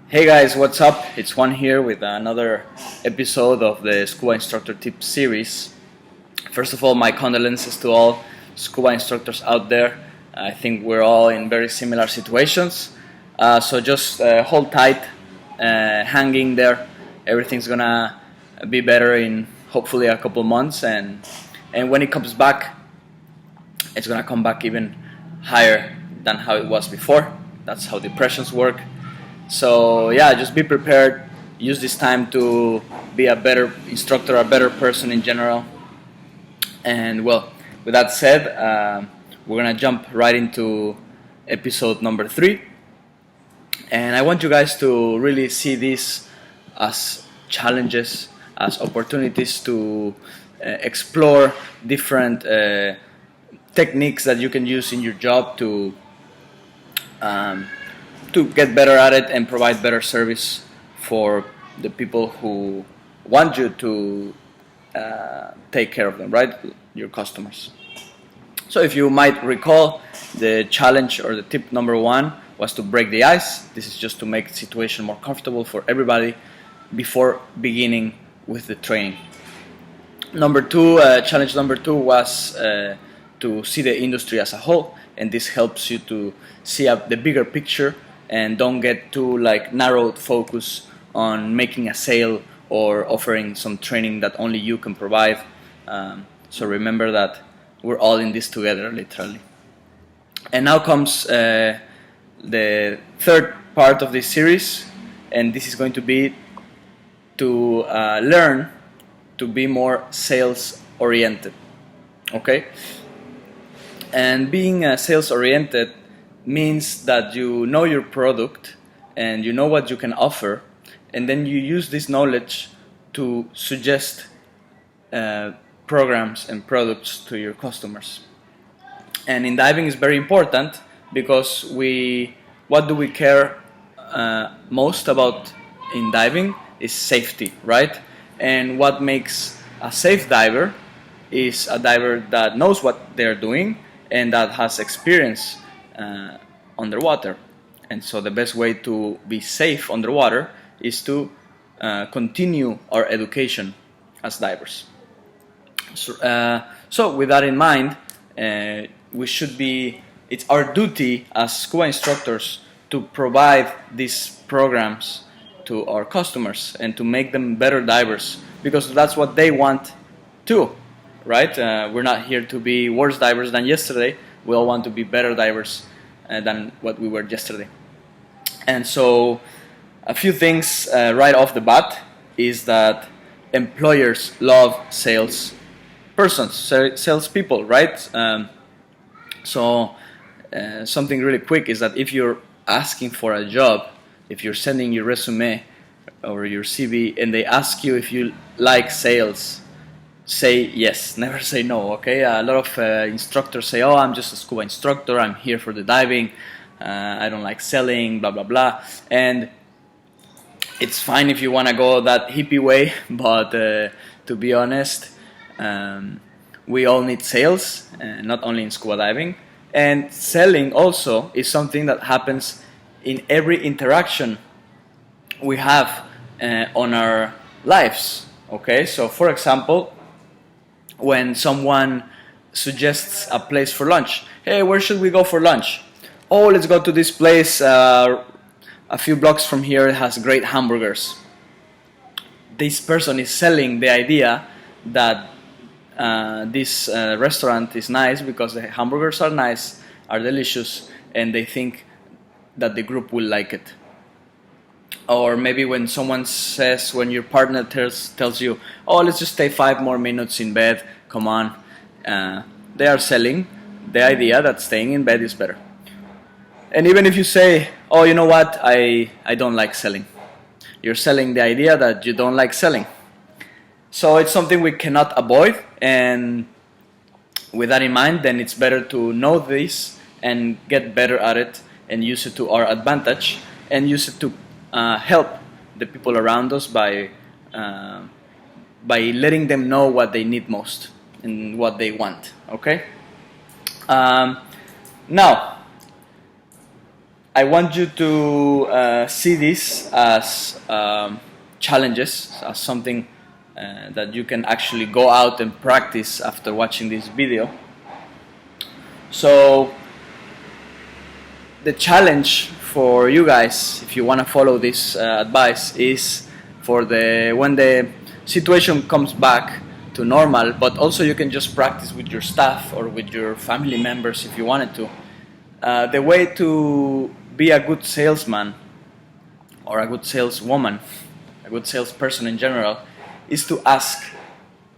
Hey guys, what's up? It's Juan here with another episode of the Scuba Instructor Tips series. First of all, my condolences to all scuba instructors out there. I think we're all in very similar situations. So just hold tight, hanging there. Everything's gonna be better in hopefully a couple months, and when it comes back, it's gonna come back even higher than how it was before. That's how depressions work. So yeah, just be prepared. Use this time to be a better instructor, a better person in general. And well, with that said, we're gonna jump right into episode number 3. And I want you guys to really see this as challenges, as opportunities to explore different techniques that you can use in your job to get better at it and provide better service for the people who want you to take care of them, right? Your customers. So if you might recall, the challenge or the tip number 1 was to break the ice. This is just to make the situation more comfortable for everybody before beginning with the training. Challenge number 2 was to see the industry as a whole, and this helps you to see the bigger picture and don't get too narrowed focus on making a sale or offering some training that only you can provide. So remember that we're all in this together, literally. And now comes the third part of this series, and this is going to be to learn to be more sales oriented. Okay? And being sales oriented means that you know your product and you know what you can offer, and then you use this knowledge to suggest programs and products to your customers. And in diving is very important because what do we care most about in diving is safety, right? And what makes a safe diver is a diver that knows what they're doing and that has experience underwater. And so the best way to be safe underwater is to continue our education as divers. So with that in mind, it's our duty as scuba instructors to provide these programs to our customers and to make them better divers, because that's what they want too, right? We're not here to be worse divers than yesterday. We all want to be better divers than what we were yesterday. And so a few things right off the bat is that employers love salespeople, right? Something really quick is that if you're asking for a job, if you're sending your resume or your CV and they ask you if you like sales, say yes, never say no, okay? A lot of instructors say, oh, I'm just a scuba instructor, I'm here for the diving, I don't like selling, blah, blah, blah. And it's fine if you want to go that hippie way, but to be honest, we all need sales, not only in scuba diving. And selling also is something that happens in every interaction we have on our lives, okay? So for example, when someone suggests a place for lunch, hey, where should we go for lunch? Oh, let's go to this place a few blocks from here. It has great hamburgers. This person is selling the idea that this restaurant is nice because the hamburgers are nice, are delicious, and they think that the group will like it. Or maybe when your partner tells you, oh, let's just stay 5 more minutes in bed, come on. They are selling the idea that staying in bed is better. And even if you say, oh, you know what, I don't like selling, you're selling the idea that you don't like selling. So it's something we cannot avoid, and with that in mind, then it's better to know this and get better at it and use it to our advantage and use it to help the people around us by letting them know what they need most and what they want, okay? Now, I want you to see this as challenges, as something that you can actually go out and practice after watching this video. So the challenge for you guys, if you want to follow this advice, is for when the situation comes back to normal, but also you can just practice with your staff or with your family members if you wanted to. The way to be a good salesman or a good saleswoman, a good salesperson in general, is to ask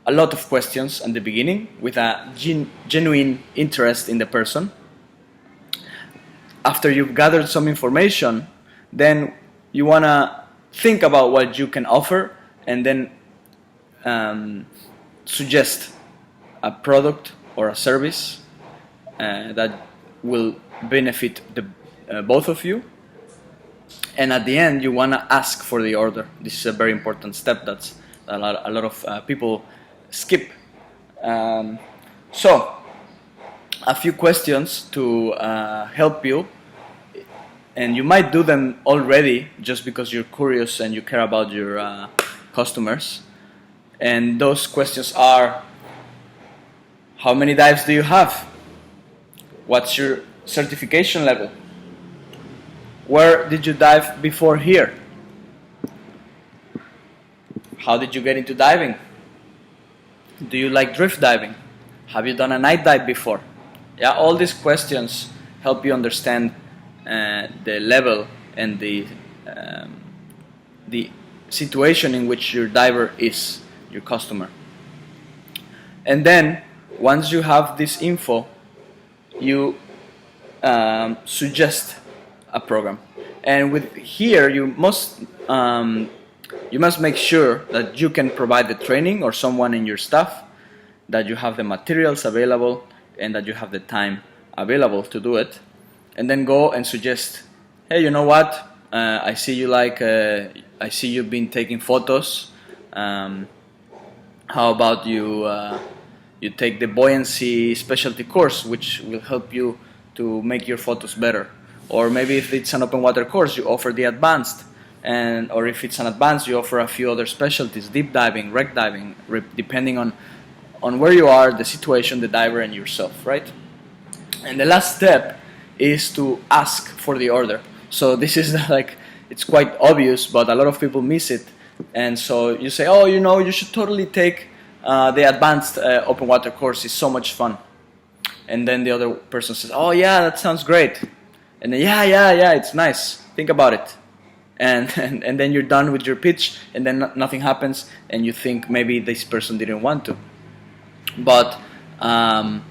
a lot of questions in the beginning with a genuine interest in the person. After you've gathered some information, then you want to think about what you can offer and then suggest a product or a service that will benefit both of you. And at the end, you want to ask for the order. This is a very important step that a lot of people skip. So, a few questions to help you, and you might do them already just because you're curious and you care about your customers. And those questions are: how many dives do you have? What's your certification level? Where did you dive before here? How did you get into diving? Do you like drift diving? Have you done a night dive before? Yeah, all these questions help you understand the level and the situation in which your diver is, your customer. And then, once you have this info, you suggest a program. And with here, you must make sure that you can provide the training, or someone in your staff, that you have the materials available and that you have the time available to do it. And then go and suggest, hey, you know what? I see you've been taking photos. How about you take the buoyancy specialty course, which will help you to make your photos better. Or maybe if it's an open water course, you offer the advanced, or if it's an advanced, you offer a few other specialties: deep diving, wreck diving, depending on where you are, the situation, the diver, and yourself, right? And the last step is to ask for the order. So this is it's quite obvious, but a lot of people miss it. And so you say, oh, you should totally take the advanced open water course. It's so much fun. And then the other person says, oh yeah, that sounds great. And then yeah, it's nice. Think about it. And then you're done with your pitch, and then nothing happens, and you think maybe this person didn't want to. But a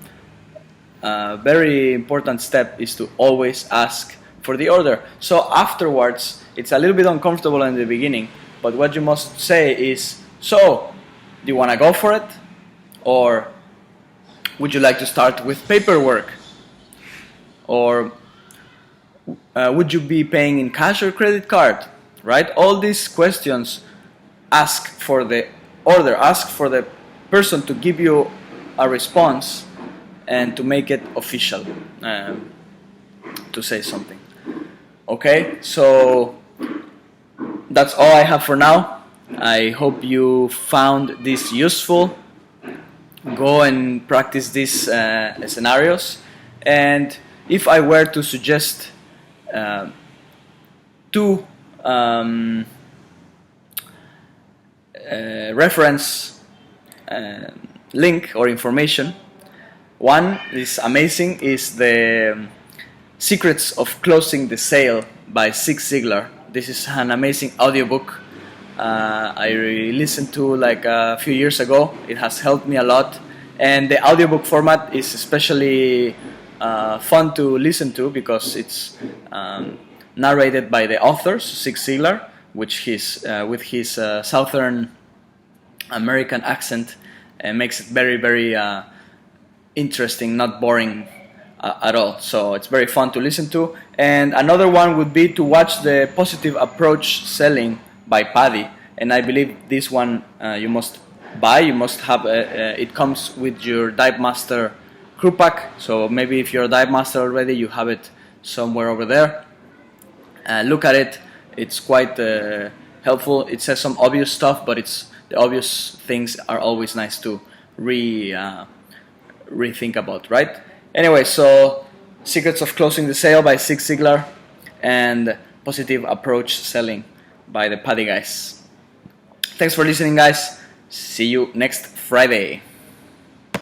very important step is to always ask for the order. So afterwards, it's a little bit uncomfortable in the beginning, but what you must say is, so, do you want to go for it? Or would you like to start with paperwork? Or would you be paying in cash or credit card? Right? All these questions, ask for the order, ask for the person to give you a response and to make it official, to say something. Okay, so that's all I have for now. I hope you found this useful. Go and practice these scenarios. And if I were to suggest two reference link or information. One is amazing, is the Secrets of Closing the Sale by Zig Ziglar. This is an amazing audiobook I listened to like a few years ago. It has helped me a lot, and the audiobook format is especially fun to listen to because it's narrated by the author, Zig Ziglar, which with his Southern American accent makes it very, very interesting, not boring at all. So it's very fun to listen to. And another one would be to watch the Positive Approach Selling by Paddy. And I believe this one you must buy. You must have it comes with your Dive Master crew pack. So maybe if you're a Dive Master already, you have it somewhere over there. Look at it. It's quite helpful. It says some obvious stuff, but the obvious things are always nice to rethink about, right? Anyway, so Secrets of Closing the Sale by Zig Ziglar and Positive Approach Selling by the Paddy Guys. Thanks for listening, guys. See you next Friday.